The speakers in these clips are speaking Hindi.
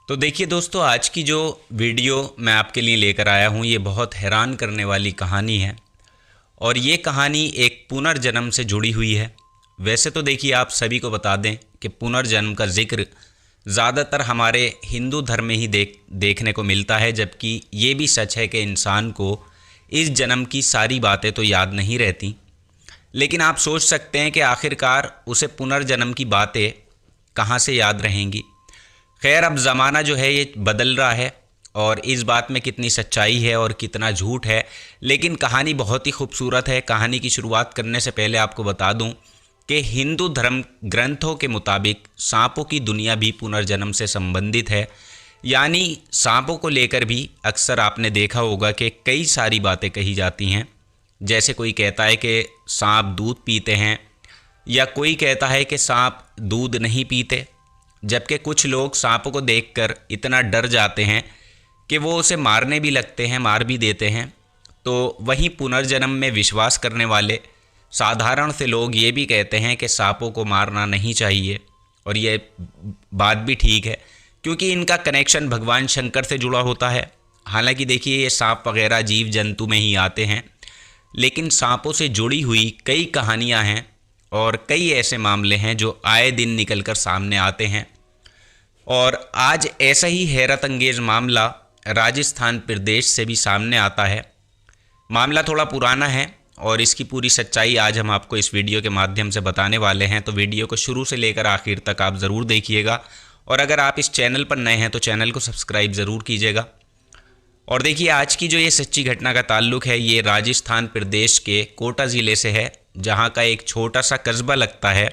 तो देखिए दोस्तों, आज की जो वीडियो मैं आपके लिए लेकर आया हूँ ये बहुत हैरान करने वाली कहानी है। और ये कहानी एक पुनर्जन्म से जुड़ी हुई है। वैसे तो देखिए, आप सभी को बता दें कि पुनर्जन्म का जिक्र ज़्यादातर हमारे हिंदू धर्म में ही देखने को मिलता है, जबकि ये भी सच है कि इंसान को इस जन्म की सारी बातें तो याद नहीं रहती। लेकिन आप सोच सकते हैं कि आखिरकार उसे पुनर्जन्म की बातें कहाँ से याद रहेंगी। खैर, अब ज़माना जो है ये बदल रहा है और इस बात में कितनी सच्चाई है और कितना झूठ है, लेकिन कहानी बहुत ही खूबसूरत है। कहानी की शुरुआत करने से पहले आपको बता दूं कि हिंदू धर्म ग्रंथों के मुताबिक सांपों की दुनिया भी पुनर्जन्म से संबंधित है। यानी सांपों को लेकर भी अक्सर आपने देखा होगा कि कई सारी बातें कही जाती हैं। जैसे कोई कहता है कि सांप दूध पीते हैं, या कोई कहता है कि सांप दूध नहीं पीते, जबकि कुछ लोग सांपों को देखकर इतना डर जाते हैं कि वो उसे मारने भी लगते हैं, मार भी देते हैं। तो वहीं पुनर्जन्म में विश्वास करने वाले साधारण से लोग ये भी कहते हैं कि सांपों को मारना नहीं चाहिए। और ये बात भी ठीक है, क्योंकि इनका कनेक्शन भगवान शंकर से जुड़ा होता है। हालांकि देखिए, ये सांप वगैरह जीव जंतु में ही आते हैं, लेकिन सांपों से जुड़ी हुई कई कहानियाँ हैं और कई ऐसे मामले हैं जो आए दिन निकलकर सामने आते हैं। और आज ऐसा ही हैरत अंगेज़ मामला राजस्थान प्रदेश से भी सामने आता है। मामला थोड़ा पुराना है और इसकी पूरी सच्चाई आज हम आपको इस वीडियो के माध्यम से बताने वाले हैं। तो वीडियो को शुरू से लेकर आखिर तक आप ज़रूर देखिएगा, और अगर आप इस चैनल पर नए हैं तो चैनल को सब्सक्राइब ज़रूर कीजिएगा। और देखिए, आज की जो ये सच्ची घटना का ताल्लुक़ है ये राजस्थान प्रदेश के कोटा ज़िले से है, जहाँ का एक छोटा सा कस्बा लगता है।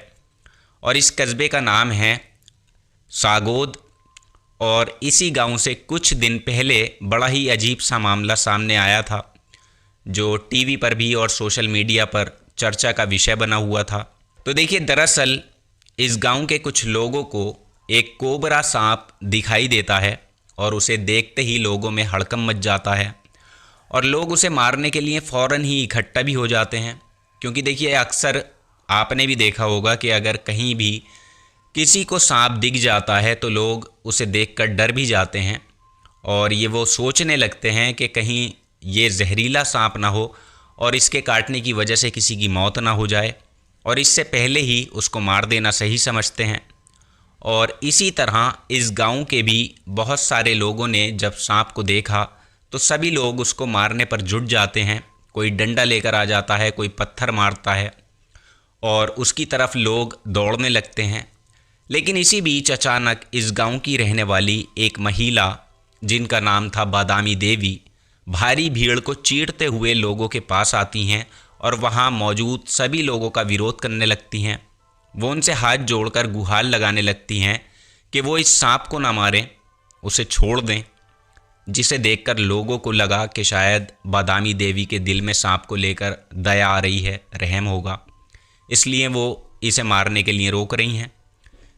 और इस कस्बे का नाम है सागोद। और इसी गांव से कुछ दिन पहले बड़ा ही अजीब सा मामला सामने आया था, जो टीवी पर भी और सोशल मीडिया पर चर्चा का विषय बना हुआ था। तो देखिए, दरअसल इस गांव के कुछ लोगों को एक कोबरा सांप दिखाई देता है और उसे देखते ही लोगों में हड़कंप मच जाता है और लोग उसे मारने के लिए फ़ौरन ही इकट्ठा भी हो जाते हैं। क्योंकि देखिए, अक्सर आपने भी देखा होगा कि अगर कहीं भी किसी को सांप दिख जाता है तो लोग उसे देखकर डर भी जाते हैं और ये वो सोचने लगते हैं कि कहीं ये जहरीला सांप ना हो और इसके काटने की वजह से किसी की मौत ना हो जाए, और इससे पहले ही उसको मार देना सही समझते हैं। और इसी तरह इस गांव के भी बहुत सारे लोगों ने जब सांप को देखा तो सभी लोग उसको मारने पर जुट जाते हैं। कोई डंडा लेकर आ जाता है, कोई पत्थर मारता है और उसकी तरफ लोग दौड़ने लगते हैं। लेकिन इसी बीच अचानक इस गांव की रहने वाली एक महिला, जिनका नाम था बादामी देवी, भारी भीड़ को चीरते हुए लोगों के पास आती हैं और वहां मौजूद सभी लोगों का विरोध करने लगती हैं। वो उनसे हाथ जोड़कर गुहार लगाने लगती हैं कि वो इस सांप को ना मारें, उसे छोड़ दें। जिसे देखकर लोगों को लगा कि शायद बादामी देवी के दिल में सांप को लेकर दया आ रही है, रहम होगा, इसलिए वो इसे मारने के लिए रोक रही हैं।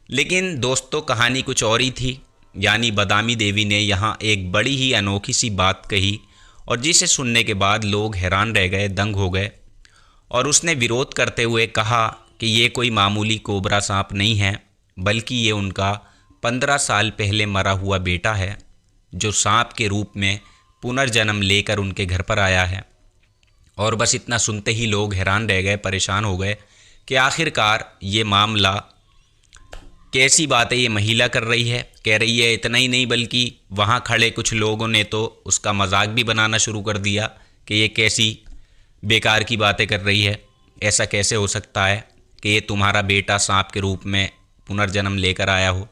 लेकिन दोस्तों, कहानी कुछ और ही थी। यानी बादामी देवी ने यहाँ एक बड़ी ही अनोखी सी बात कही और जिसे सुनने के बाद लोग हैरान रह गए, दंग हो गए। और उसने विरोध करते हुए कहा कि ये कोई मामूली कोबरा सांप नहीं है, बल्कि ये उनका 15 साल पहले मरा हुआ बेटा है, जो सांप के रूप में पुनर्जन्म लेकर उनके घर पर आया है। और बस इतना सुनते ही लोग हैरान रह गए, परेशान हो गए कि आखिरकार ये मामला कैसी बात है ये महिला कर रही है, कह रही है। इतना ही नहीं, बल्कि वहाँ खड़े कुछ लोगों ने तो उसका मजाक भी बनाना शुरू कर दिया कि ये कैसी बेकार की बातें कर रही है, ऐसा कैसे हो सकता है कि ये तुम्हारा बेटा सांप के रूप में पुनर्जन्म लेकर आया हो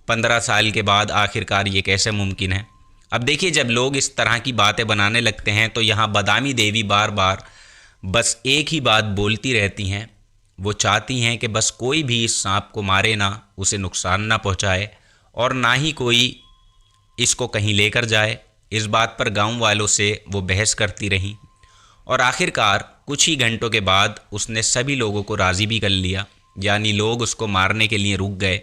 15 साल के बाद, आखिरकार ये कैसे मुमकिन है। अब देखिए, जब लोग इस तरह की बातें बनाने लगते हैं तो यहाँ बादामी देवी बार बार बस एक ही बात बोलती रहती हैं। वो चाहती हैं कि बस कोई भी इस सांप को मारे ना, उसे नुकसान ना पहुँचाए और ना ही कोई इसको कहीं लेकर जाए। इस बात पर गांव वालों से वो बहस करती रहीं और आखिरकार कुछ ही घंटों के बाद उसने सभी लोगों को राज़ी भी कर लिया। यानी लोग उसको मारने के लिए रुक गए।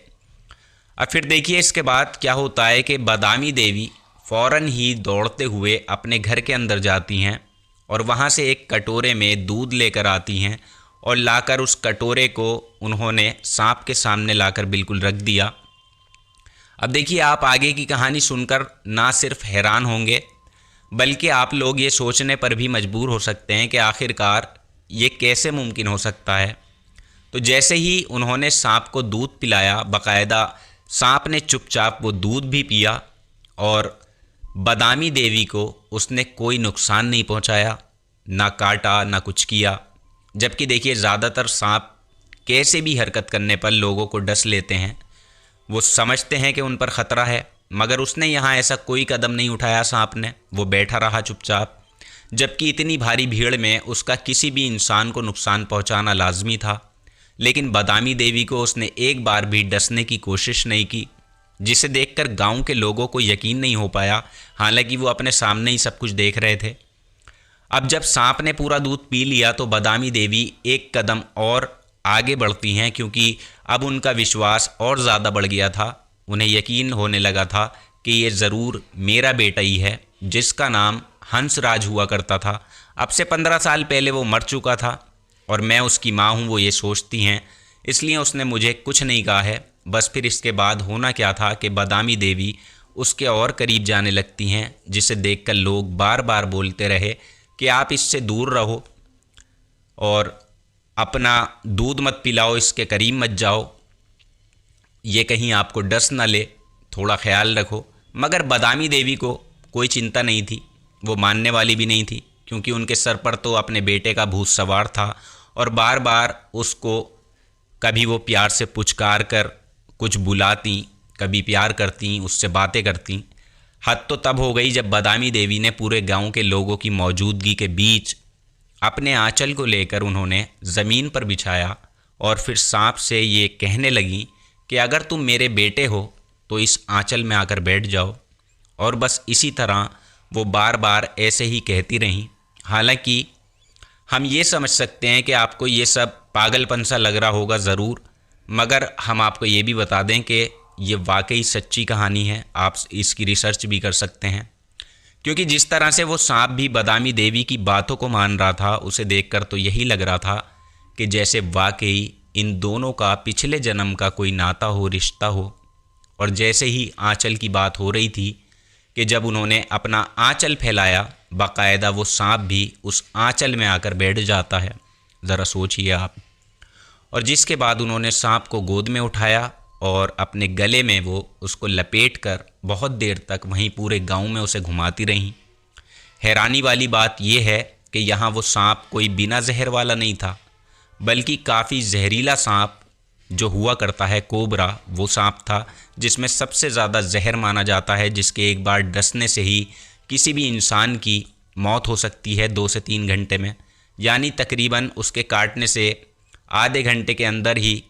अब फिर देखिए, इसके बाद क्या होता है कि बादामी देवी फ़ौरन ही दौड़ते हुए अपने घर के अंदर जाती हैं और वहाँ से एक कटोरे में दूध लेकर आती हैं और लाकर उस कटोरे को उन्होंने सांप के सामने लाकर बिल्कुल रख दिया। अब देखिए, आप आगे की कहानी सुनकर ना सिर्फ हैरान होंगे, बल्कि आप लोग ये सोचने पर भी मजबूर हो सकते हैं कि आखिरकार ये कैसे मुमकिन हो सकता है। तो जैसे ही उन्होंने सांप को दूध पिलाया, बाकायदा सांप ने चुपचाप वो दूध भी पिया और बादामी देवी को उसने कोई नुकसान नहीं पहुंचाया, ना काटा, ना कुछ किया। जबकि देखिए, ज़्यादातर सांप कैसे भी हरकत करने पर लोगों को डस लेते हैं, वो समझते हैं कि उन पर ख़तरा है, मगर उसने यहाँ ऐसा कोई कदम नहीं उठाया। सांप ने वो बैठा रहा चुपचाप, जबकि इतनी भारी भीड़ में उसका किसी भी इंसान को नुकसान पहुँचाना लाजमी था। लेकिन बादामी देवी को उसने एक बार भी डसने की कोशिश नहीं की, जिसे देखकर गांव के लोगों को यकीन नहीं हो पाया, हालांकि वो अपने सामने ही सब कुछ देख रहे थे। अब जब सांप ने पूरा दूध पी लिया तो बादामी देवी एक कदम और आगे बढ़ती हैं, क्योंकि अब उनका विश्वास और ज़्यादा बढ़ गया था। उन्हें यकीन होने लगा था कि ये ज़रूर मेरा बेटा ही है, जिसका नाम हंसराज हुआ करता था। अब से 15 साल पहले वो मर चुका था और मैं उसकी माँ हूँ, वो ये सोचती हैं, इसलिए उसने मुझे कुछ नहीं कहा है। बस फिर इसके बाद होना क्या था कि बादामी देवी उसके और करीब जाने लगती हैं, जिसे देखकर लोग बार बार बोलते रहे कि आप इससे दूर रहो और अपना दूध मत पिलाओ, इसके करीब मत जाओ, ये कहीं आपको डस ना ले, थोड़ा ख्याल रखो। मगर बादामी देवी को कोई चिंता नहीं थी, वो मानने वाली भी नहीं थी, क्योंकि उनके सर पर तो अपने बेटे का भूत सवार था और बार बार उसको कभी वो प्यार से पुचकार कर कुछ बुलाती, कभी प्यार करती, उससे बातें करती। हद तो तब हो गई जब बादामी देवी ने पूरे गांव के लोगों की मौजूदगी के बीच अपने आंचल को लेकर उन्होंने ज़मीन पर बिछाया और फिर सांप से ये कहने लगी कि अगर तुम मेरे बेटे हो तो इस आंचल में आकर बैठ जाओ। और बस इसी तरह वो बार बार ऐसे ही कहती रहीं। हालांकि हम ये समझ सकते हैं कि आपको ये सब पागलपन सा लग रहा होगा ज़रूर, मगर हम आपको ये भी बता दें कि ये वाकई सच्ची कहानी है। आप इसकी रिसर्च भी कर सकते हैं, क्योंकि जिस तरह से वो सांप भी बादामी देवी की बातों को मान रहा था, उसे देखकर तो यही लग रहा था कि जैसे वाकई इन दोनों का पिछले जन्म का कोई नाता हो, रिश्ता हो। और जैसे ही आंचल की बात हो रही थी कि जब उन्होंने अपना आंचल फैलाया, बाकायदा वो सांप भी उस आंचल में आकर बैठ जाता है, ज़रा सोचिए आप। और जिसके बाद उन्होंने सांप को गोद में उठाया और अपने गले में वो उसको लपेट कर बहुत देर तक वहीं पूरे गांव में उसे घुमाती रहीं। हैरानी वाली बात यह है कि यहाँ वो सांप कोई बिना जहर वाला नहीं था, बल्कि काफ़ी जहरीला सांप जो हुआ करता है, कोबरा, वो सांप था जिसमें सबसे ज़्यादा जहर माना जाता है, जिसके एक बार डसने से ही किसी भी इंसान की मौत हो सकती है 2 से 3 घंटे में। यानी तकरीबन उसके काटने से आधे घंटे के अंदर ही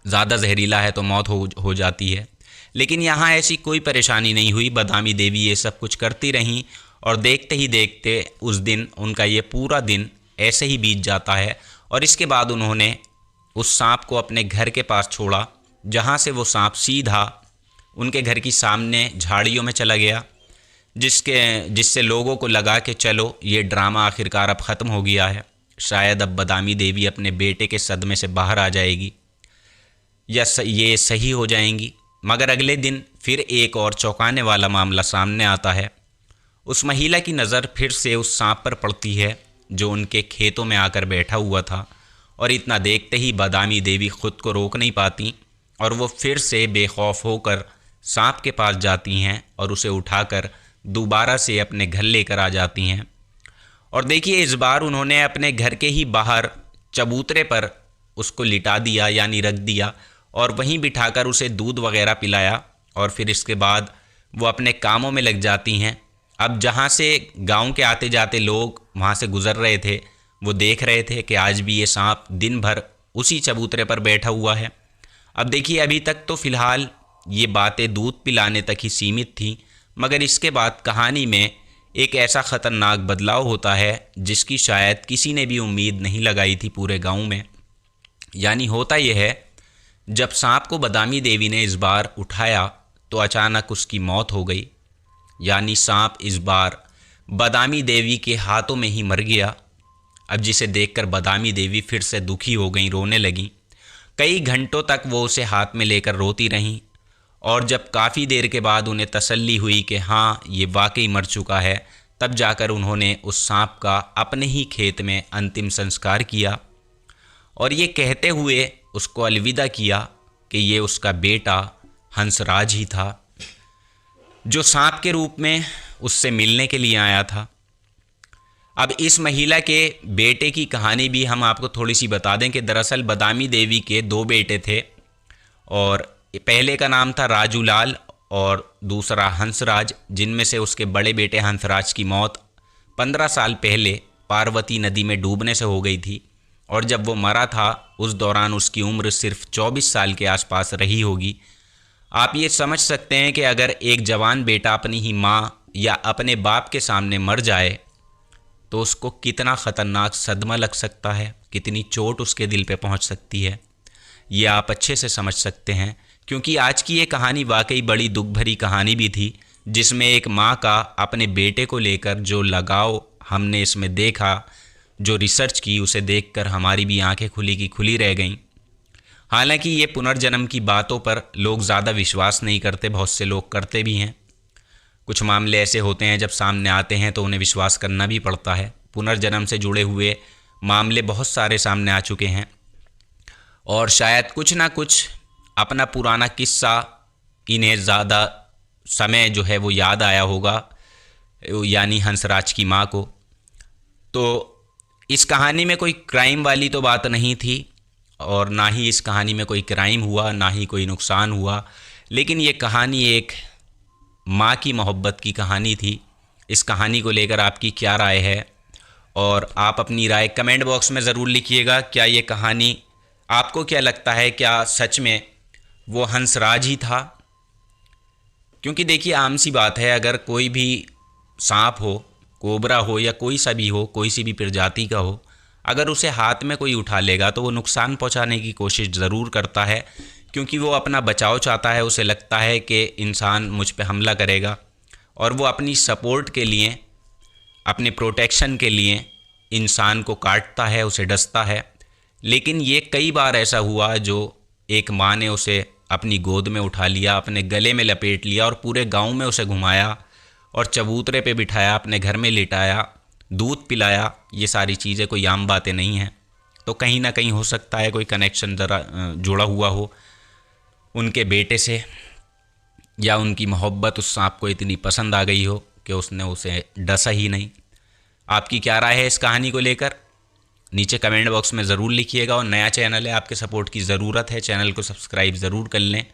ज़्यादा जहरीला है तो मौत हो जाती है। लेकिन यहाँ ऐसी कोई परेशानी नहीं हुई। बादामी देवी ये सब कुछ करती रहीं और देखते ही देखते उस दिन उनका ये पूरा दिन ऐसे ही बीत जाता है। और इसके बाद उन्होंने उस सांप को अपने घर के पास छोड़ा, जहाँ से वो सांप सीधा उनके घर की सामने झाड़ियों में चला गया, जिससे लोगों को लगा कि चलो ये ड्रामा आखिरकार अब ख़त्म हो गया है, शायद अब बादामी देवी अपने बेटे के सदमे से बाहर आ जाएगी या ये सही हो जाएंगी। मगर अगले दिन फिर एक और चौंकाने वाला मामला सामने आता है। उस महिला की नज़र फिर से उस सांप पर पड़ती है जो उनके खेतों में आकर बैठा हुआ था, और इतना देखते ही बादामी देवी खुद को रोक नहीं पाती और वो फिर से बेखौफ होकर सांप के पास जाती हैं और उसे उठाकर दोबारा से अपने घर लेकर आ जाती हैं। और देखिए, इस बार उन्होंने अपने घर के ही बाहर चबूतरे पर उसको लिटा दिया, यानी रख दिया, और वहीं बिठाकर उसे दूध वगैरह पिलाया। और फिर इसके बाद वो अपने कामों में लग जाती हैं। अब जहाँ से गांव के आते जाते लोग वहाँ से गुज़र रहे थे, वो देख रहे थे कि आज भी ये सांप दिन भर उसी चबूतरे पर बैठा हुआ है। अब देखिए, अभी तक तो फ़िलहाल ये बातें दूध पिलाने तक ही सीमित थी, मगर इसके बाद कहानी में एक ऐसा ख़तरनाक बदलाव होता है जिसकी शायद किसी ने भी उम्मीद नहीं लगाई थी पूरे गांव में। यानी होता यह है, जब सांप को बादामी देवी ने इस बार उठाया तो अचानक उसकी मौत हो गई। यानी सांप इस बार बादामी देवी के हाथों में ही मर गया। अब जिसे देखकर बादामी देवी फिर से दुखी हो गई, रोने लगी। कई घंटों तक वो उसे हाथ में लेकर रोती रहीं और जब काफ़ी देर के बाद उन्हें तसल्ली हुई कि हाँ ये वाकई मर चुका है, तब जाकर उन्होंने उस सांप का अपने ही खेत में अंतिम संस्कार किया और ये कहते हुए उसको अलविदा किया कि ये उसका बेटा हंसराज ही था, जो सांप के रूप में उससे मिलने के लिए आया था। अब इस महिला के बेटे की कहानी भी हम आपको थोड़ी सी बता दें कि दरअसल बदामी देवी के 2 बेटे थे और पहले का नाम था राजूलाल और दूसरा हंसराज, जिनमें से उसके बड़े बेटे हंसराज की मौत 15 साल पहले पार्वती नदी में डूबने से हो गई थी और जब वो मरा था उस दौरान उसकी उम्र सिर्फ 24 साल के आसपास रही होगी। आप ये समझ सकते हैं कि अगर एक जवान बेटा अपनी ही माँ या अपने बाप के सामने मर जाए तो उसको कितना ख़तरनाक सदमा लग सकता है, कितनी चोट उसके दिल पे पहुंच सकती है, ये आप अच्छे से समझ सकते हैं। क्योंकि आज की ये कहानी वाकई बड़ी दुख भरी कहानी भी थी, जिसमें एक माँ का अपने बेटे को लेकर जो लगाव हमने इसमें देखा, जो रिसर्च की, उसे देखकर हमारी भी आंखें खुली की खुली रह गईं। हालांकि ये पुनर्जन्म की बातों पर लोग ज़्यादा विश्वास नहीं करते, बहुत से लोग करते भी हैं। कुछ मामले ऐसे होते हैं जब सामने आते हैं तो उन्हें विश्वास करना भी पड़ता है। पुनर्जन्म से जुड़े हुए मामले बहुत सारे सामने आ चुके हैं और शायद कुछ ना कुछ अपना पुराना किस्सा इन्हें ज़्यादा समय जो है वो याद आया होगा, यानी हंसराज की माँ को। तो इस कहानी में कोई क्राइम वाली तो बात नहीं थी और ना ही इस कहानी में कोई क्राइम हुआ, ना ही कोई नुकसान हुआ, लेकिन ये कहानी एक माँ की मोहब्बत की कहानी थी। इस कहानी को लेकर आपकी क्या राय है और आप अपनी राय कमेंट बॉक्स में ज़रूर लिखिएगा। क्या ये कहानी आपको क्या लगता है, क्या सच में वो हंसराज ही था? क्योंकि देखिए आम सी बात है, अगर कोई भी सांप हो, कोबरा हो या कोई सा भी हो, कोई सी भी प्रजाति का हो, अगर उसे हाथ में कोई उठा लेगा तो वो नुकसान पहुंचाने की कोशिश ज़रूर करता है, क्योंकि वो अपना बचाव चाहता है। उसे लगता है कि इंसान मुझ पे हमला करेगा और वो अपनी सपोर्ट के लिए, अपने प्रोटेक्शन के लिए इंसान को काटता है, उसे डसता है। लेकिन ये कई बार ऐसा हुआ जो एक माँ ने उसे अपनी गोद में उठा लिया, अपने गले में लपेट लिया और पूरे गांव में उसे घुमाया और चबूतरे पे बिठाया, अपने घर में लिटाया, दूध पिलाया। ये सारी चीज़ें कोई आम बातें नहीं हैं। तो कहीं ना कहीं हो सकता है कोई कनेक्शन ज़रा जुड़ा हुआ हो उनके बेटे से, या उनकी मोहब्बत उस सांप को इतनी पसंद आ गई हो कि उसने उसे डसा ही नहीं। आपकी क्या राय है इस कहानी को लेकर? नीचे कमेंट बॉक्स में ज़रूर लिखिएगा। और नया चैनल है, आपके सपोर्ट की ज़रूरत है, चैनल को सब्सक्राइब ज़रूर कर लें।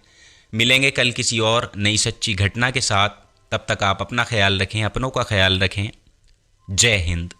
मिलेंगे कल किसी और नई सच्ची घटना के साथ। तब तक आप अपना ख्याल रखें, अपनों का ख्याल रखें। जय हिंद।